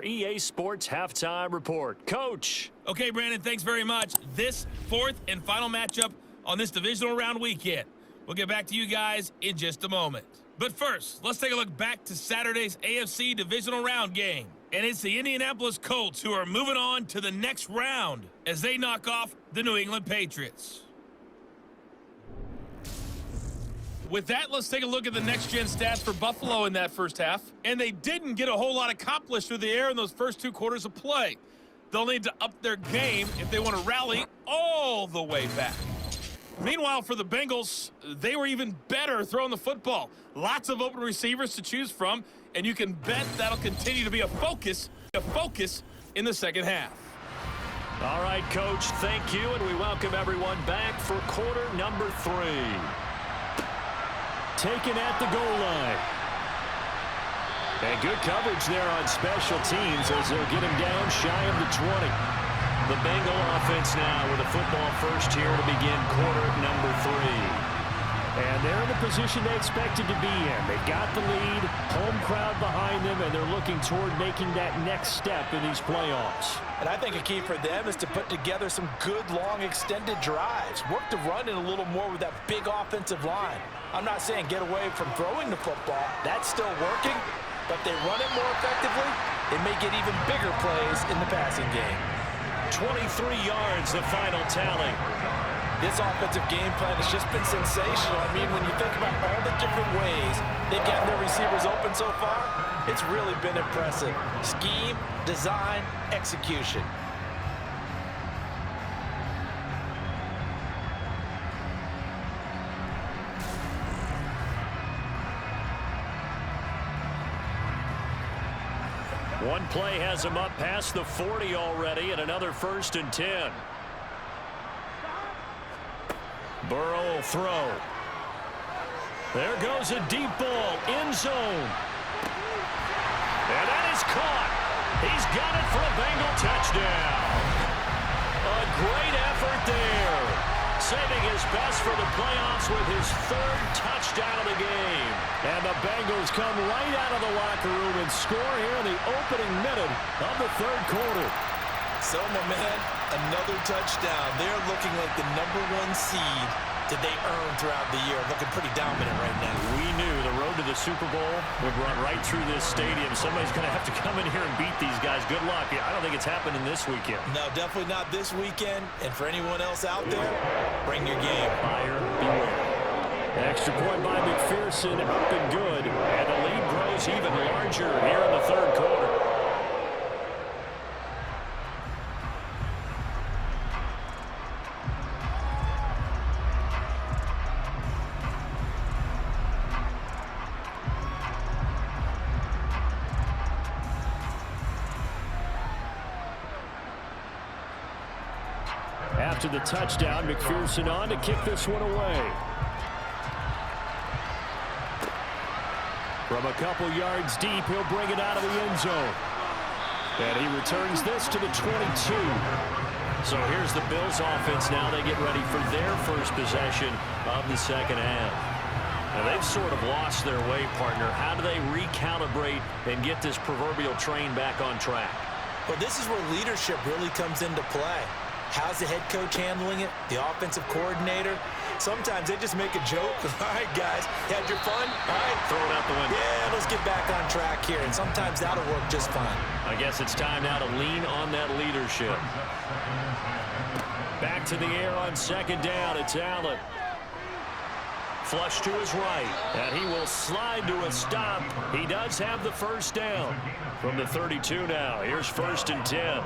EA Sports Halftime Report. Coach. Okay, Brandon, thanks very much. This fourth and final matchup on this divisional round weekend. We'll get back to you guys in just a moment. But first, let's take a look back to Saturday's AFC divisional round game. And it's the Indianapolis Colts who are moving on to the next round as they knock off the New England Patriots. With that, let's take a look at the next-gen stats for Buffalo in that first half. And they didn't get a whole lot accomplished through the air in those first two quarters of play. They'll need to up their game if they want to rally all the way back. Meanwhile, for the Bengals, they were even better throwing the football. Lots of open receivers to choose from, and you can bet that'll continue to be a focus in the second half. All right, Coach, thank you, and we welcome everyone back for quarter number 3. Taken at the goal line. And good coverage there on special teams as they'll get him down shy of the 20. The Bengal offense now with a football first here to begin quarter number 3. And they're in the position they expected to be in. They've got the lead, home crowd behind them, and they're looking toward making that next step in these playoffs. And I think a key for them is to put together some good, long, extended drives. Work the run in a little more with that big offensive line. I'm not saying get away from throwing the football. That's still working. But if they run it more effectively, they may get even bigger plays in the passing game. 23 yards, the final tally. This offensive game plan has just been sensational. I mean, when you think about all the different ways they've gotten their receivers open so far, it's really been impressive. Scheme, design, execution. One play has him up past the 40 already, and another 1st and 10. Burrow will throw. There goes a deep ball, end zone. And that is caught. He's got it for a Bengal touchdown. A great effort there. Saving his best for the playoffs with his 3rd touchdown of the game. And the Bengals come right out of the locker room and score here in the opening minute of the 3rd quarter. So, my man, another touchdown. They're looking like the #1 seed that they earned throughout the year. Looking pretty dominant right now. We knew the road to the Super Bowl would run right through this stadium. Somebody's going to have to come in here and beat these guys. Good luck. I don't think it's happening this weekend. No, definitely not this weekend. And for anyone else out there, bring your game. Buyer beware. Extra point by McPherson, up and good. And the lead grows even larger here in the 3rd quarter. After the touchdown, McPherson on to kick this one away. From a couple yards deep, he'll bring it out of the end zone. And he returns this to the 22. So here's the Bills offense now. They get ready for their first possession of the second half. Now they've sort of lost their way, partner. How do they recalibrate and get this proverbial train back on track? Well, this is where leadership really comes into play. How's the head coach handling it? The offensive coordinator? Sometimes they just make a joke. All right, guys, you had your fun? All right. Throw it out the window. Yeah, let's get back on track here. And sometimes that'll work just fine. I guess it's time now to lean on that leadership. Back to the air on 2nd down. It's Allen. Flush to his right. And he will slide to a stop. He does have the 1st down. From the 32 now. Here's 1st and 10.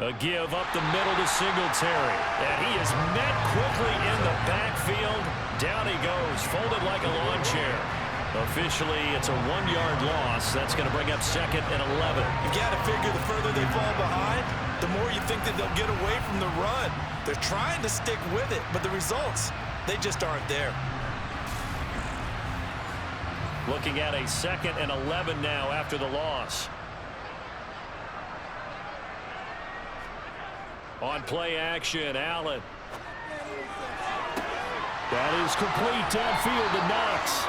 A give up the middle to Singletary. And he is met quickly in the backfield. Down he goes, folded like a lawn chair. Officially, it's a 1-yard loss. That's going to bring up 2nd and 11. You got to figure the further they fall behind, the more you think that they'll get away from the run. They're trying to stick with it, but the results, they just aren't there. Looking at a 2nd and 11 now after the loss. On play action, Allen. That is complete downfield to Knox.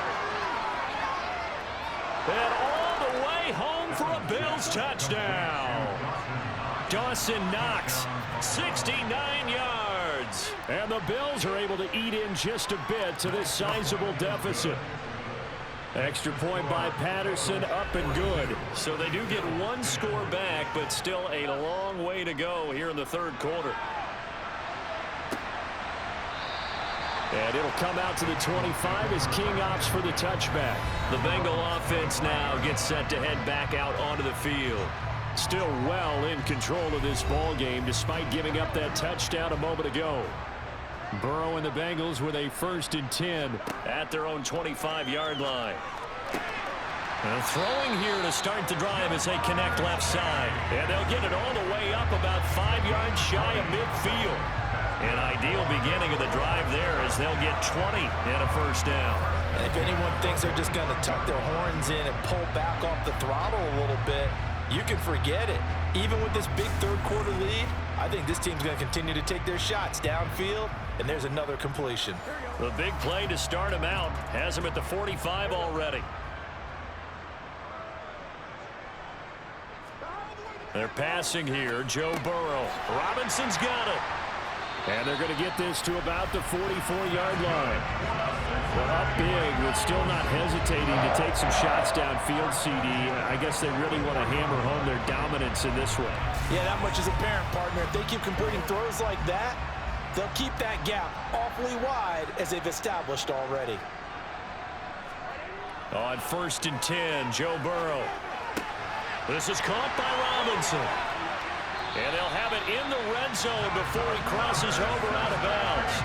And all the way home for a Bills touchdown. Dawson Knox, 69 yards. And the Bills are able to eat in just a bit to this sizable deficit. Extra point by Patterson, up and good. So they do get one score back, but still a long way to go here in the third quarter. And it'll come out to the 25 as King opts for the touchback. The Bengal offense now gets set to head back out onto the field. Still well in control of this ball game despite giving up that touchdown a moment ago. Burrow and the Bengals with a 1st and 10 at their own 25-yard line. And throwing here to start the drive as they connect left side. And they'll get it all the way up about 5 yards shy of midfield. An ideal beginning of the drive there as they'll get 20 and a 1st down. And if anyone thinks they're just going to tuck their horns in and pull back off the throttle a little bit, you can forget it. Even with this big third quarter lead, I think this team's going to continue to take their shots downfield, and there's another completion. The big play to start him out has him at the 45 already. They're passing here. Joe Burrow. Robinson's got it. And they're going to get this to about the 44-yard line. Well, up big, but still not hesitating to take some shots downfield, CD. I guess they really want to hammer home their dominance in this one. Yeah, that much is apparent, partner. If they keep completing throws like that, they'll keep that gap awfully wide as they've established already. On 1st and 10, Joe Burrow. This is caught by Robinson. And they'll have it in the red zone before he crosses over out of bounds.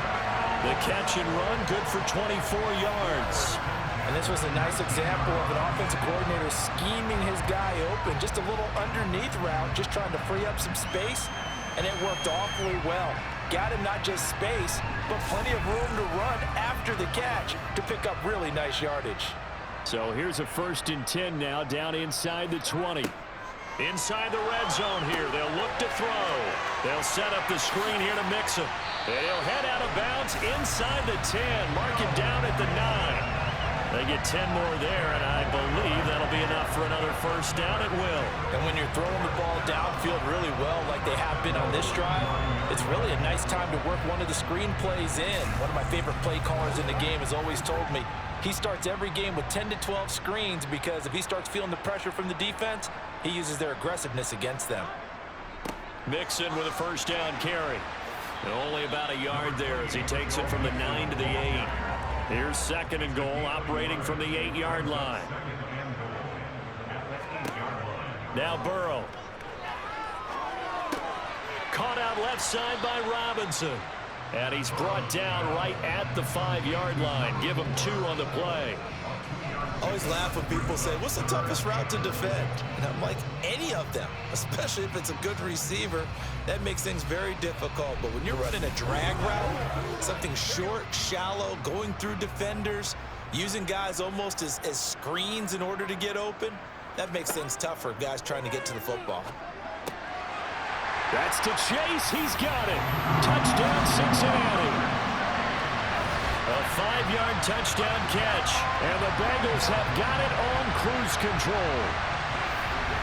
The catch and run, good for 24 yards. And this was a nice example of an offensive coordinator scheming his guy open. Just a little underneath route, just trying to free up some space. And it worked awfully well. Got him not just space, but plenty of room to run after the catch to pick up really nice yardage. So here's a 1st and 10 now down inside the 20. Inside the red zone here. They'll look to throw. They'll set up the screen here to Mixon. And he'll head out of bounds inside the 10. Mark it down at the 9. They get 10 more there, and I believe that'll be enough for another 1st down. It will. And when you're throwing the ball downfield really well like they have been on this drive, it's really a nice time to work one of the screen plays in. One of my favorite play callers in the game has always told me he starts every game with 10 to 12 screens because if he starts feeling the pressure from the defense, he uses their aggressiveness against them. Mixon with a 1st down carry. And only about a yard there as he takes it from the 9 to the 8. Here's 2nd and goal, operating from the 8-yard line. Now Burrow. Caught out left side by Robinson. And he's brought down right at the 5-yard line. Give him 2 on the play. Always laugh when people say, what's the toughest route to defend? And I'm like, any of them, especially if it's a good receiver. That makes things very difficult. But when you're running a drag route, something short, shallow, going through defenders, using guys almost as screens in order to get open, that makes things tough for guys trying to get to the football. That's to Chase. He's got it. Touchdown, Cincinnati. A 5-yard touchdown catch. And the Bengals have got it on cruise control.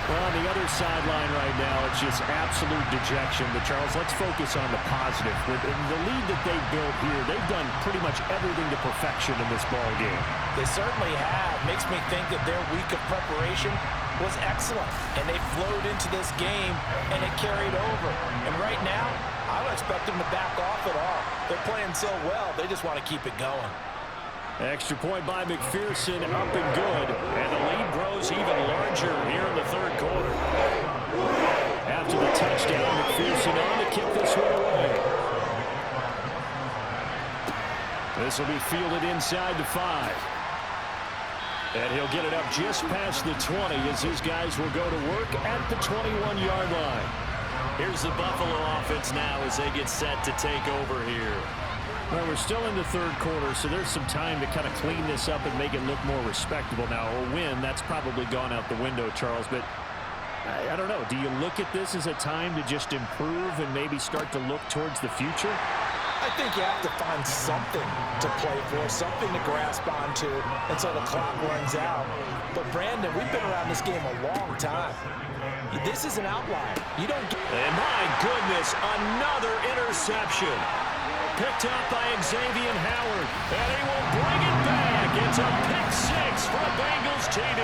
Well, on the other sideline right now, it's just absolute dejection. But, Charles, let's focus on the positive. With the lead that they've built here, they've done pretty much everything to perfection in this ball game. They certainly have. Makes me think that their week of preparation was excellent. And they flowed into this game, and it carried over. And right now, I don't expect them to back off at all. They're playing so well, they just want to keep it going. Extra point by McPherson, up and good. And the lead grows even larger here in the third quarter. After the touchdown, McPherson on to kick this one away. This will be fielded inside the 5. And he'll get it up just past the 20 as his guys will go to work at the 21-yard line. Here's the Buffalo offense now as they get set to take over here. Well, we're still in the third quarter, so there's some time to kind of clean this up and make it look more respectable now. A win, that's probably gone out the window, Charles, but I don't know. Do you look at this as a time to just improve and maybe start to look towards the future? I think you have to find something to play for, something to grasp onto until the clock runs out. But, Brandon, we've been around this game a long time. This is an outlier. You don't get... And my goodness, another interception. Picked up by Xavier Howard. And he will bring it back. It's a pick six for a Bengals TD.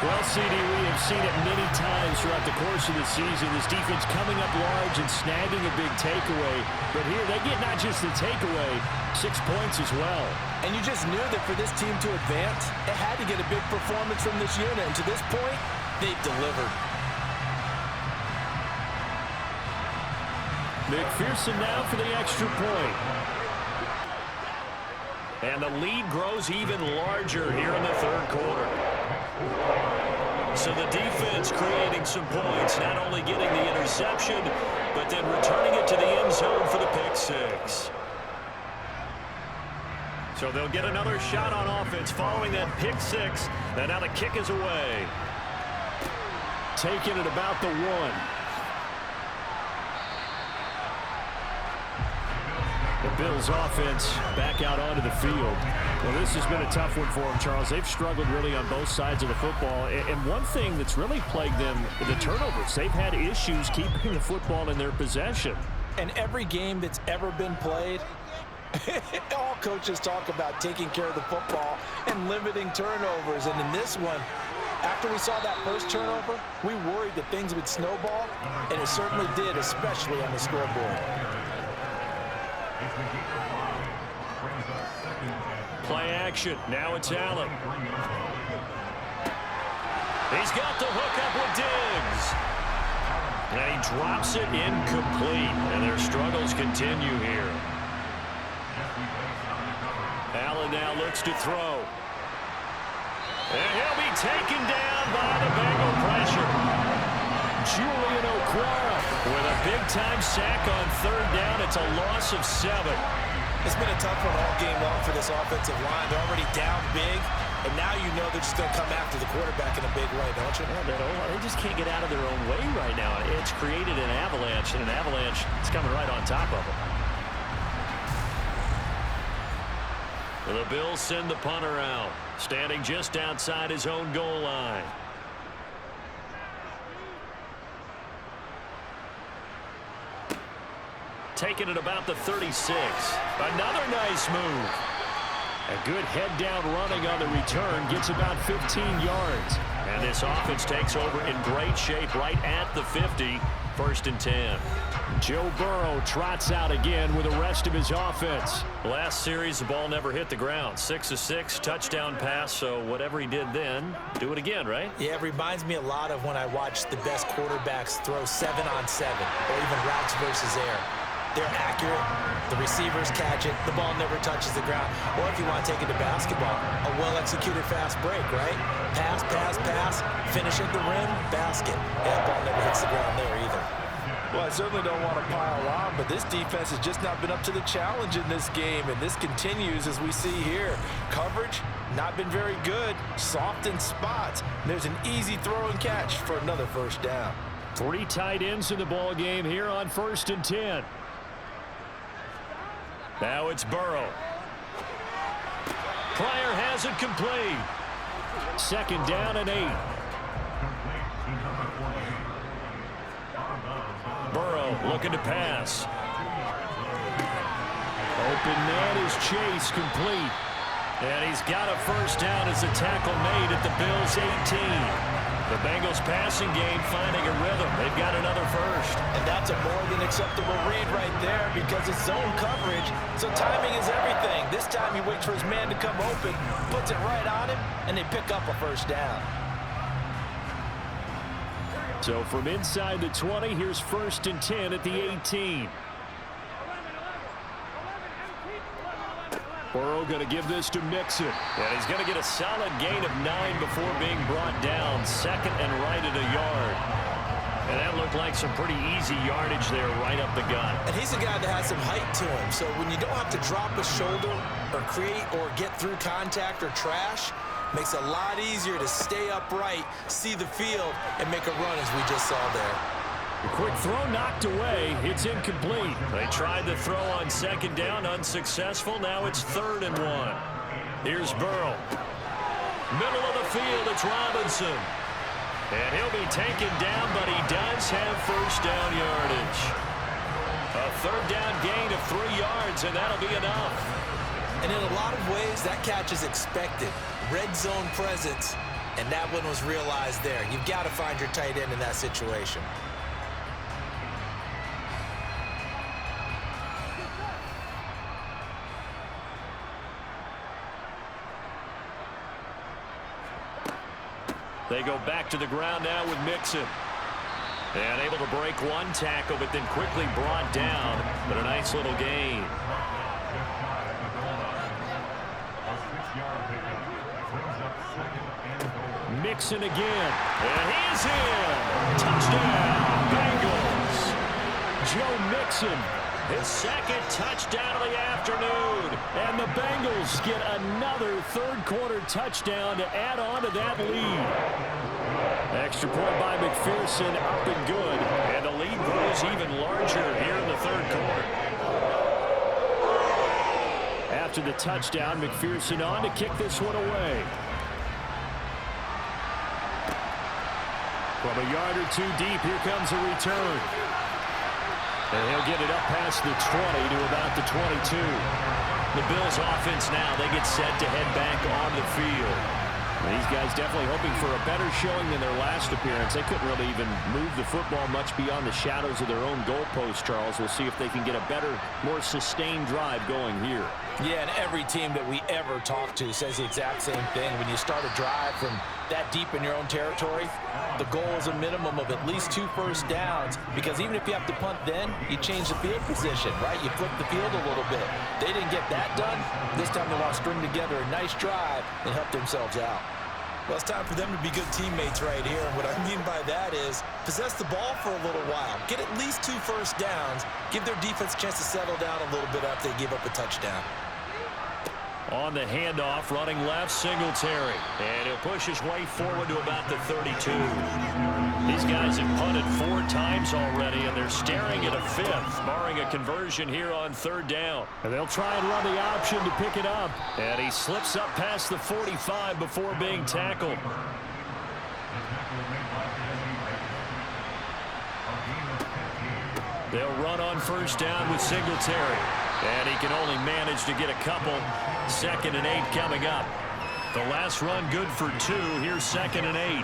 Well, CD, we have seen it many times throughout the course of the season. This defense coming up large and snagging a big takeaway. But here, they get not just the takeaway, 6 points as well. And you just knew that for this team to advance, it had to get a big performance from this unit. And to this point, they've delivered. McPherson now for the extra point. And the lead grows even larger here in the third quarter. So the defense creating some points, not only getting the interception, but then returning it to the end zone for the pick six. So they'll get another shot on offense following that pick six. And now the kick is away. Taking it about the 1. The Bills offense back out onto the field. Well, this has been a tough one for them, Charles. They've struggled really on both sides of the football. And one thing that's really plagued them, the turnovers. They've had issues keeping the football in their possession. And every game that's ever been played, all coaches talk about taking care of the football and limiting turnovers. And in this one, after we saw that first turnover, we worried that things would snowball, and it certainly did, especially on the scoreboard. Play action. Now it's Allen. He's got the hook up with Diggs. And he drops it incomplete. And their struggles continue here. Allen now looks to throw. And he'll be taken down by the Bengal pressure. Julian Okwara with a big-time sack on third down. It's a loss of 7. It's been a tough one all game long for this offensive line. They're already down big, and now you know they're just going to come after the quarterback in a big way, don't you? Yeah, they just can't get out of their own way right now. It's created an avalanche, and an avalanche is coming right on top of them. The Bills send the punter out, standing just outside his own goal line. Taking it about the 36. Another nice move. A good head-down running on the return. Gets about 15 yards. And this offense takes over in great shape right at the 50. 1st and 10. Joe Burrow trots out again with the rest of his offense. Last series, the ball never hit the ground. 6 of 6, touchdown pass. So whatever he did then, do it again, right? Yeah, it reminds me a lot of when I watched the best quarterbacks throw 7-on-7 or even routes versus air. They're accurate. The receivers catch it. The ball never touches the ground. Or if you want to take it to basketball, a well-executed fast break, right? Pass, pass, pass, finish at the rim, basket. And that ball never hits the ground there either. Well, I certainly don't want to pile on, but this defense has just not been up to the challenge in this game, and this continues as we see here. Coverage, not been very good. Soft in spots. There's an easy throw and catch for another first down. 3 tight ends in the ball game here on 1st and 10. Now it's Burrow. Pryor has it complete. 2nd down and 8. Burrow looking to pass. Open man is Chase, complete. And he's got a first down as the tackle made at the Bills' 18. The Bengals passing game finding a rhythm. They've got another first. And that's a more than acceptable read right there because it's zone coverage, so timing is everything. This time he waits for his man to come open, puts it right on him, and they pick up a first down. So from inside the 20, here's 1st and 10 at the 18. Burrow going to give this to Mixon. And he's going to get a solid gain of 9 before being brought down. 2nd and right at a yard. And that looked like some pretty easy yardage there right up the gut. And he's a guy that has some height to him. So when you don't have to drop a shoulder or create or get through contact or trash, makes it a lot easier to stay upright, see the field, and make a run as we just saw there. The quick throw knocked away. It's incomplete. They tried the throw on second down, unsuccessful. Now it's 3rd and 1. Here's Burrow. Middle of the field, it's Robinson. And he'll be taken down, but he does have first down yardage. A 3rd down gain of 3 yards, and that'll be enough. And in a lot of ways, that catch is expected. Red zone presence, and that one was realized there. You've got to find your tight end in that situation. They go back to the ground now with Mixon. And able to break one tackle, but then quickly brought down. But a nice little gain. Mixon again. And he is in. Touchdown, Bengals. Joe Mixon, his 2nd touchdown of the afternoon. And the Bengals get another 3rd quarter touchdown to add on to that lead. Extra point by McPherson, up and good. And the lead grows even larger here in the 3rd quarter. After the touchdown, McPherson on to kick this one away. From a yard or 2 deep, here comes a return. And he'll get it up past the 20 to about the 22. The Bills offense now, they get set to head back on the field. These guys definitely hoping for a better showing than their last appearance. They couldn't really even move the football much beyond the shadows of their own goalpost, Charles. We'll see if they can get a better, more sustained drive going here. Yeah, and every team that we ever talk to says the exact same thing. When you start a drive from that deep in your own territory, the goal is a minimum of at least 2 first downs, because even if you have to punt then, you change the field position, right? You flip the field a little bit. They didn't get that done. This time they want to string together a nice drive and help themselves out. Well, it's time for them to be good teammates right here. And what I mean by that is possess the ball for a little while. Get at least 2 first downs. Give their defense a chance to settle down a little bit after they give up a touchdown. On the handoff, running left, Singletary. And he'll push his way forward to about the 32. These guys have punted 4 times already, and they're staring at a 5th, barring a conversion here on 3rd down. And they'll try and run the option to pick it up. And he slips up past the 45 before being tackled. They'll run on 1st down with Singletary. And he can only manage to get a couple. 2nd and 8 coming up. The last run good for 2. Here's 2nd and 8.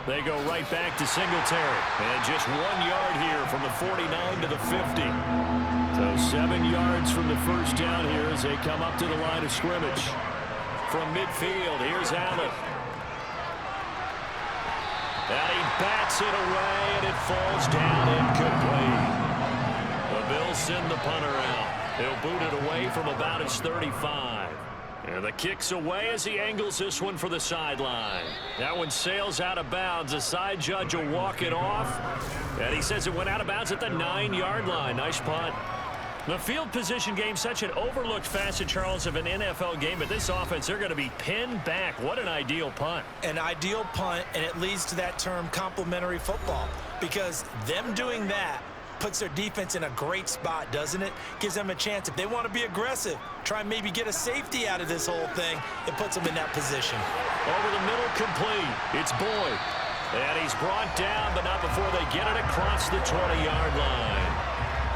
They go right back to Singletary. And just 1 yard here from the 49 to the 50. So 7 yards from the 1st down here as they come up to the line of scrimmage. From midfield, here's Allen. And he bats it away, and it falls down incomplete. The Bills send the punter out. He'll boot it away from about his 35. And the kick's away as he angles this one for the sideline. That one sails out of bounds. The side judge will walk it off. And he says it went out of bounds at the 9-yard line. Nice punt. The field position game, such an overlooked facet, Charles, of an NFL game. But this offense, they're going to be pinned back. What an ideal punt. An ideal punt, and it leads to that term complementary football. Because them doing that puts their defense in a great spot, doesn't it? Gives them a chance. If they want to be aggressive, try and maybe get a safety out of this whole thing, it puts them in that position. Over the middle, complete. It's Boyd. And he's brought down, but not before they get it across the 20-yard line.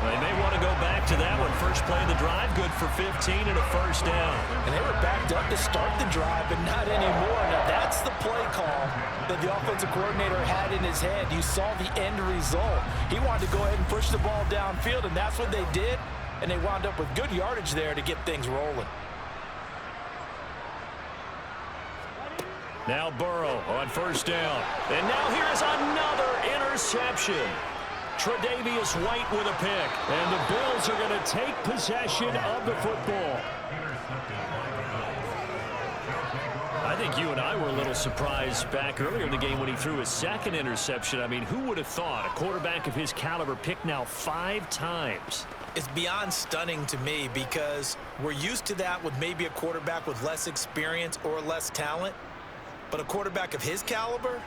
They may want to go back to that one. First play of the drive, good for 15 and a 1st down. And they were backed up to start the drive, but not anymore. Now, that's the play call that the offensive coordinator had in his head. You saw the end result. He wanted to go ahead and push the ball downfield, and that's what they did. And they wound up with good yardage there to get things rolling. Now Burrow on 1st down. And now here's another interception. Tre'Davious White with a pick. And the Bills are going to take possession of the football. I think you and I were a little surprised back earlier in the game when he threw his 2nd interception. I mean, who would have thought a quarterback of his caliber picked now 5 times? It's beyond stunning to me because we're used to that with maybe a quarterback with less experience or less talent. But a quarterback of his caliber,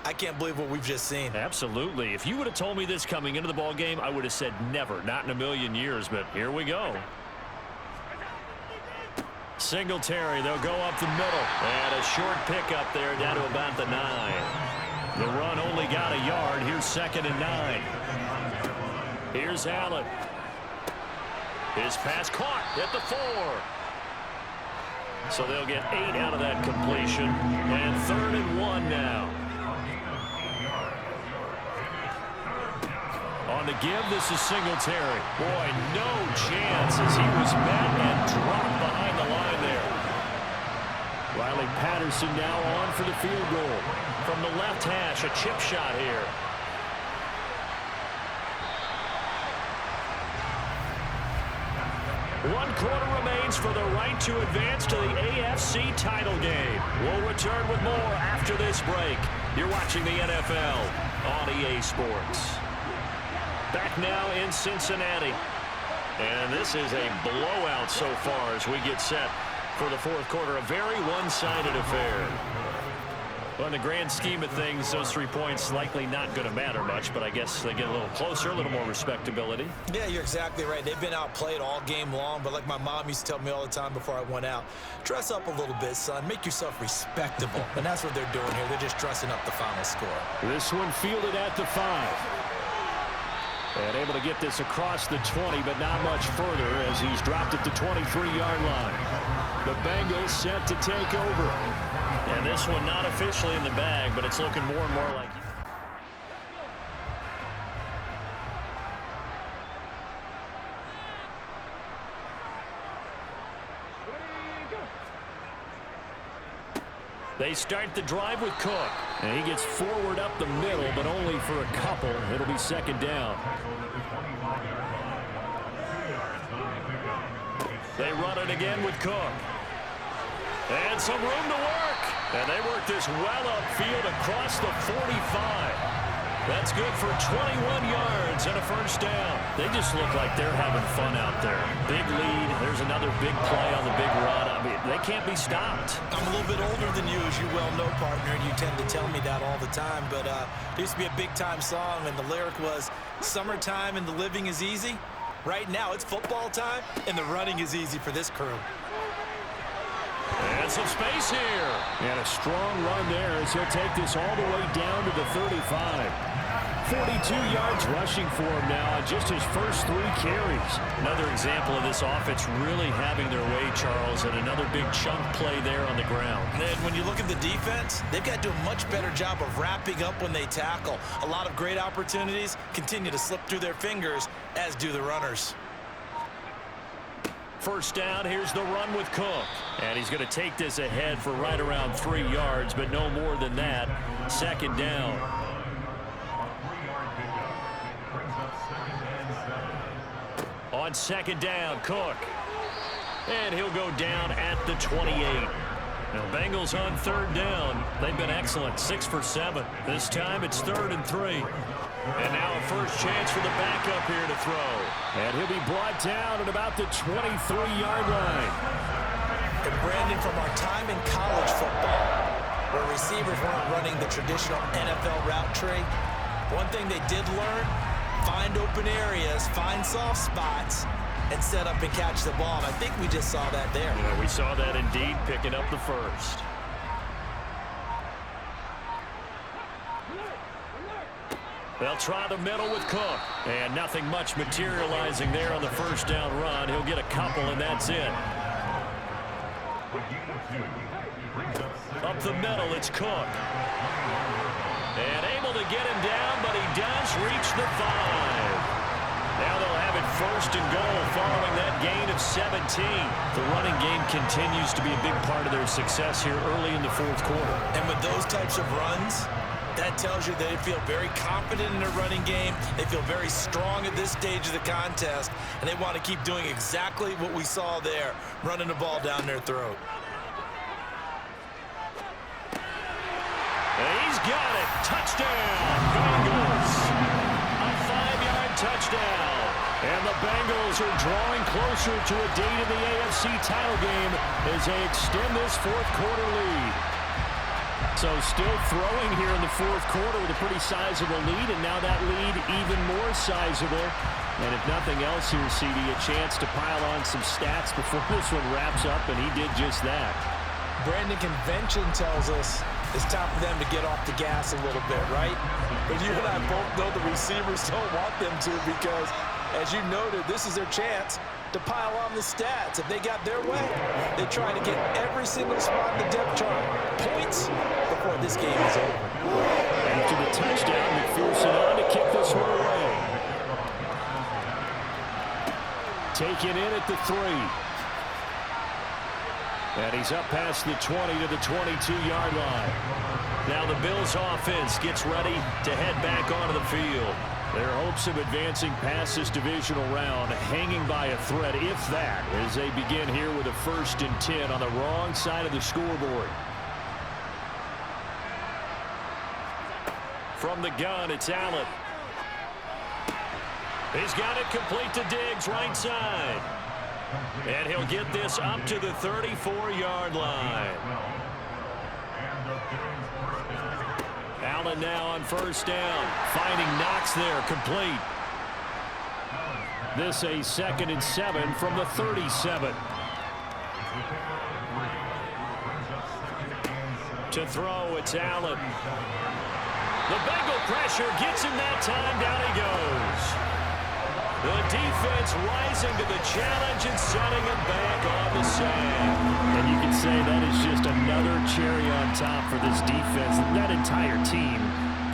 I can't believe what we've just seen. Absolutely. If you would have told me this coming into the ball game, I would have said never, not in a million years, but here we go. Singletary, they'll go up the middle. And a short pickup there down to about the 9. The run only got a yard. Here's 2nd and 9. Here's Allen. His pass caught at the 4. So they'll get 8 out of that completion. And 3rd and 1 now. On the give, this is Singletary. Boy, no chance as he was met and dropped behind the line there. Riley Patterson now on for the field goal. From the left hash, a chip shot here. One quarter remains for the right to advance to the AFC title game. We'll return with more after this break. You're watching the NFL on EA Sports. Back now in Cincinnati. And this is a blowout so far as we get set for the fourth quarter. A very one-sided affair. Well, in the grand scheme of things, those 3 points likely not going to matter much, but I guess they get a little closer, a little more respectability. Yeah, you're exactly right. They've been outplayed all game long, but like my mom used to tell me all the time before I went out, dress up a little bit, son. Make yourself respectable. And that's what they're doing here. They're just dressing up the final score. This one fielded at the 5. And able to get this across the 20, but not much further as he's dropped at the 23-yard line. The Bengals set to take over. And this one not officially in the bag, but it's looking more and more like... They start the drive with Cook. And he gets forward up the middle, but only for a couple. It'll be 2nd down. They run it again with Cook. And some room to work. And they work this well upfield across the 45. That's good for 21 yards and a first down. They just look like they're having fun out there. Big lead. There's another big play on the big run. I mean, they can't be stopped. I'm a little bit older than you, as you well know, partner, and you tend to tell me that all the time. But there used to be a big-time song, and the lyric was, "Summertime and the living is easy." Right now, it's football time, and the running is easy for this crew. And some space here. And a strong run there as he'll take this all the way down to the 35. 42 yards rushing for him now on just his first 3 carries. Another example of this offense really having their way, Charles, and another big chunk play there on the ground. And then when you look at the defense, they've got to do a much better job of wrapping up when they tackle. A lot of great opportunities continue to slip through their fingers, as do the runners. First down, here's the run with Cook. And he's going to take this ahead for right around 3 yards, but no more than that. 2nd down. On 2nd down, Cook. And he'll go down at the 28. Now, Bengals on 3rd down. They've been excellent, 6 for 7. This time it's 3rd and 3. And now a first chance for the backup here to throw. And he'll be brought down at about the 23-yard line. And Brandon, from our time in college football, where receivers weren't running the traditional NFL route tree, one thing they did learn, find open areas, find soft spots, and set up and catch the ball. And I think we just saw that there. Yeah, we saw that indeed, picking up the first. They'll try the middle with Cook. And nothing much materializing there on the first down run. He'll get a couple, and that's it. Up the middle, it's Cook. And able to get him down, but he does reach the 5. Now they'll have it 1st and goal following that gain of 17. The running game continues to be a big part of their success here early in the fourth quarter. And with those types of runs, that tells you they feel very confident in their running game. They feel very strong at this stage of the contest, and they want to keep doing exactly what we saw there, running the ball down their throat. And he's got it. Touchdown, Bengals. A 5-yard touchdown. And the Bengals are drawing closer to a date in the AFC title game as they extend this fourth quarter lead. So still throwing here in the fourth quarter with a pretty sizable lead, and now that lead even more sizable. And if nothing else here, CD, a chance to pile on some stats before this one wraps up, and he did just that. Brandon, convention tells us it's time for them to get off the gas a little bit, right? But you and I both know the receivers don't want them to because, as you noted, this is their chance to pile on the stats. If they got their way, they try to get every single spot in the depth chart. Points before this game is over. After the touchdown, McPherson on to kick this one away. Taken in at the 3. And he's up past the 20 to the 22-yard line. Now the Bills offense gets ready to head back onto the field. Their hopes of advancing past this divisional round hanging by a thread, if that, as they begin here with a 1st and 10 on the wrong side of the scoreboard. From the gun, it's Allen. He's got it complete to Diggs, right side. And he'll get this up to the 34-yard line. Allen now on 1st down. Finding Knox there, complete. This a 2nd and 7 from the 37. To throw, it's Allen. The Bengal pressure gets him that time. Down he goes. The defense rising to the challenge and setting him back on the sand. And you can say that is just another cherry on top for this defense, that entire team.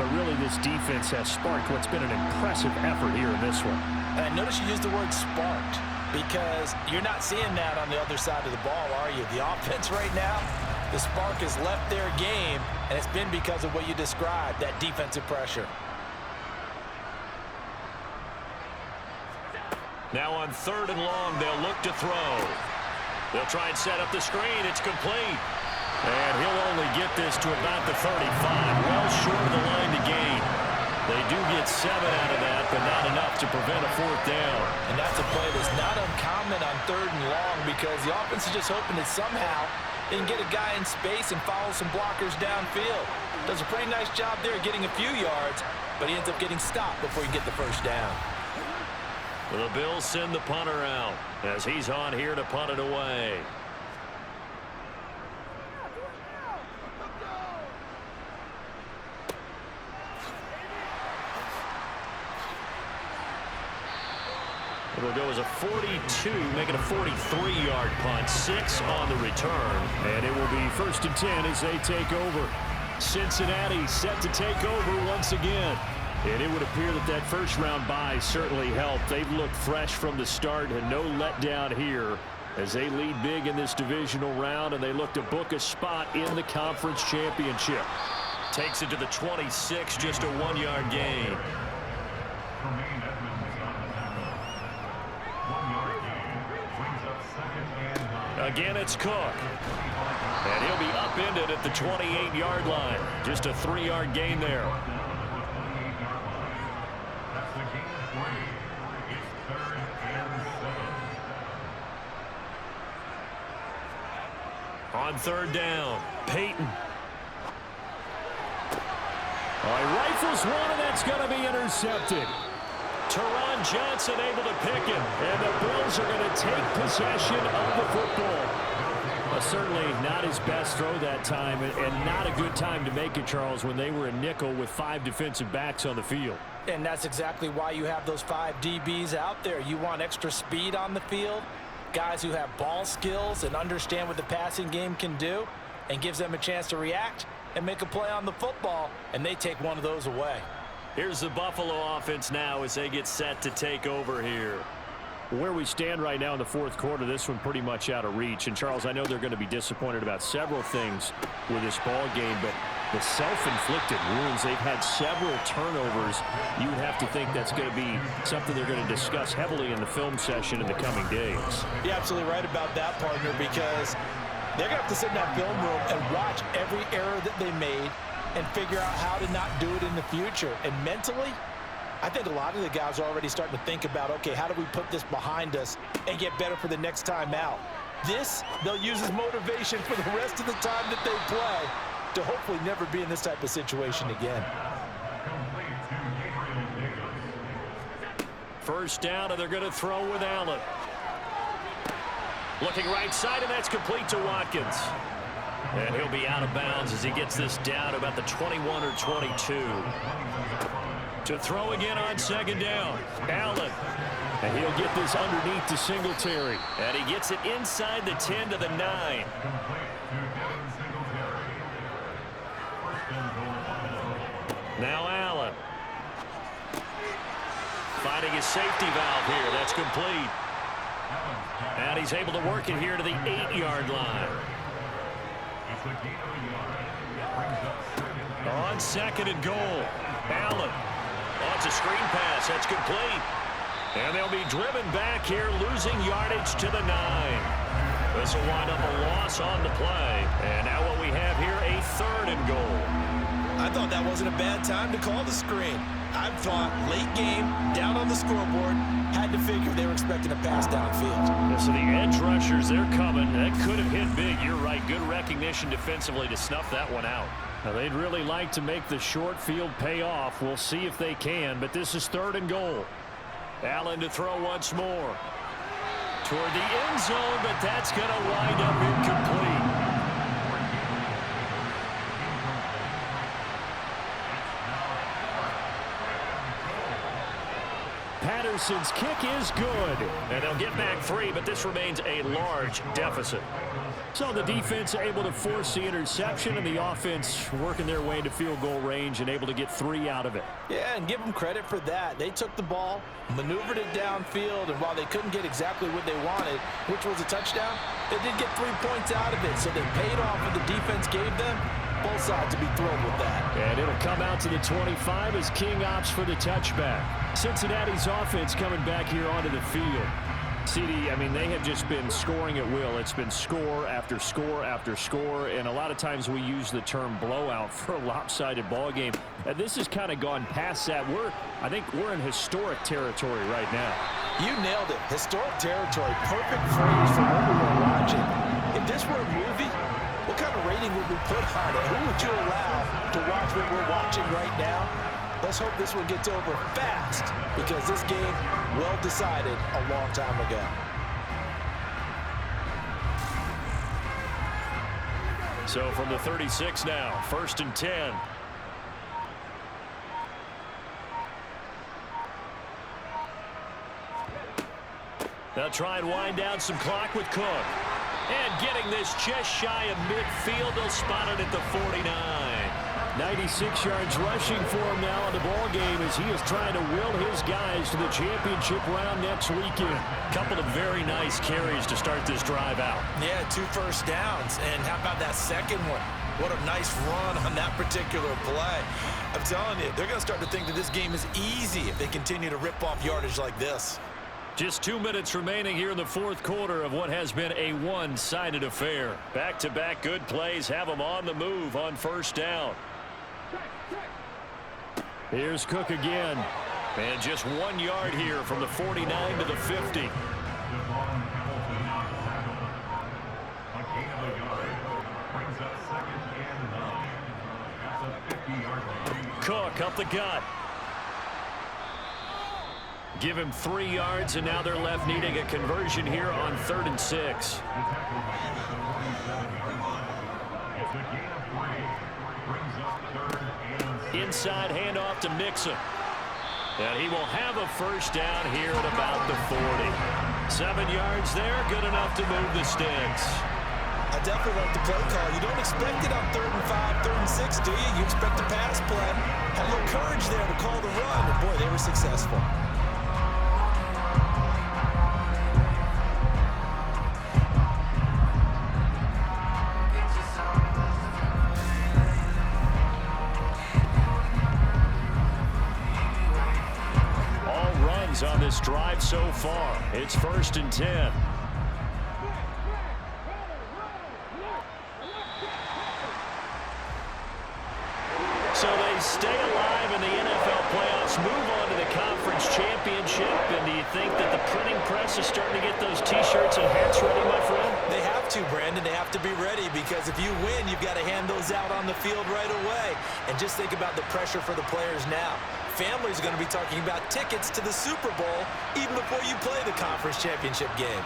But really, this defense has sparked what's been an impressive effort here in this one. And I notice you use the word sparked because you're not seeing that on the other side of the ball, are you? The offense right now, the spark has left their game, and it's been because of what you described, that defensive pressure. Now on 3rd and long, they'll look to throw. They'll try and set up the screen. It's complete. And he'll only get this to about the 35. Well short of the line to gain. They do get 7 out of that, but not enough to prevent a 4th down. And that's a play that's not uncommon on 3rd and long because the offense is just hoping that somehow they can get a guy in space and follow some blockers downfield. Does a pretty nice job there getting a few yards, but he ends up getting stopped before you get the 1st down. The Bills send the punter out as he's on here to punt it away. It'll go as a 42, make it a 43-yard punt, 6 on the return, and it will be 1st and 10 as they take over. Cincinnati set to take over once again. And it would appear that that first-round bye certainly helped. They've looked fresh from the start and no letdown here as they lead big in this divisional round, and they look to book a spot in the conference championship. Takes it to the 26, just a 1-yard gain. Again, it's Cook. And he'll be upended at the 28-yard line. Just a 3-yard gain there. On 3rd down, Peyton. Rifles one, and that's going to be intercepted. Teron Johnson able to pick him, and the Bills are going to take possession of the football. Certainly not his best throw that time, and not a good time to make it, Charles, when they were a nickel with 5 defensive backs on the field. And that's exactly why you have those 5 DBs out there. You want extra speed on the field, guys who have ball skills and understand what the passing game can do, and gives them a chance to react and make a play on the football, and they take one of those away. Here's the Buffalo offense now as they get set to take over here. Where we stand right now in the fourth quarter, this one pretty much out of reach. And, Charles, I know they're going to be disappointed about several things with this ball game, but the self-inflicted wounds, they've had several turnovers. You would have to think that's going to be something they're going to discuss heavily in the film session in the coming days. You're absolutely right about that, partner, because they're going to have to sit in that film room and watch every error that they made and figure out how to not do it in the future. And mentally, I think a lot of the guys are already starting to think about, okay, how do we put this behind us and get better for the next time out? This, they'll use as motivation for the rest of the time that they play. to hopefully never be in this type of situation again. First down, and they're going to throw with Allen. Looking right side, and that's complete to Watkins. And he'll be out of bounds as he gets this down about the 21 or 22. To throw again on second down. Allen. And he'll get this underneath to Singletary. And he gets it inside the 10 to the 9. Now Allen. Finding his safety valve here. That's complete. And he's able to work it here to the 8-yard line. On second and goal. Allen. Oh, it's a screen pass. That's complete. And they'll be driven back here, losing yardage to the 9. This will wind up a loss on the play. And now what we have here, a 3rd and goal. I thought that wasn't a bad time to call the screen. I thought late game, down on the scoreboard, had to figure they were expecting a pass downfield. Yeah, so the edge rushers, they're coming. That could have hit big. You're right. Good recognition defensively to snuff that one out. Now, they'd really like to make the short field pay off. We'll see if they can, but this is 3rd and goal. Allen to throw once more. Toward the end zone, but that's going to wind up incomplete. Patterson's kick is good. And they'll get back 3, but this remains a large deficit. So the defense able to force the interception, and the offense working their way into field goal range and able to get 3 out of it. Yeah, and give them credit for that. They took the ball, maneuvered it downfield, and while they couldn't get exactly what they wanted, which was a touchdown, they did get 3 points out of it, so they paid off what the defense gave them. Both sides to be thrilled with that. And it'll come out to the 25 as King opts for the touchback. Cincinnati's offense coming back here onto the field. CD, I mean, they have just been scoring at will. It's been score after score after score, and a lot of times we use the term blowout for a lopsided ball game. And this has kind of gone past that. I think we're in historic territory right now. You nailed it. Historic territory. Perfect phrase for what we were watching. If this were a movie, what kind of rating would we put on it? Who would you allow to watch what we're watching right now? Let's hope this one gets over fast, because this game, well decided a long time ago. So from the 36 now, 1st and 10. They'll try and wind down some clock with Cook. And getting this just shy of midfield, they'll spot it at the 49. 96 yards rushing for him now in the ball game as he is trying to will his guys to the championship round next weekend. Couple of very nice carries to start this drive out. Yeah, 2 first downs. And how about that second one? What a nice run on that particular play. I'm telling you, they're going to start to think that this game is easy if they continue to rip off yardage like this. Just 2 minutes remaining here in the 4th quarter of what has been a one-sided affair. Back-to-back good plays have them on the move on 1st down. Here's Cook again. And just 1 yard here from the 49 to the 50. Cook up the gut. Give him 3 yards, and now they're left needing a conversion here on 3rd and 6. Inside handoff to Mixon. And he will have a first down here at about the 40. 7 yards there, good enough to move the sticks. I definitely like the play call. You don't expect it on 3rd and 5, 3rd and 6, do you? You expect a pass play. Had a little courage there to call the run, and boy, they were successful. On this drive so far, it's 1st and 10. So they stay alive in the NFL playoffs Let's move on to the conference championship. And do you think that the printing press is starting to get those T-shirts and hats ready, my friend? They have to, Brandon. They have to be ready because if you win, you've got to hand those out on the field right away. And just think about the pressure for the players now. Families are going to be talking about tickets to the Super Bowl even before you play the conference championship game.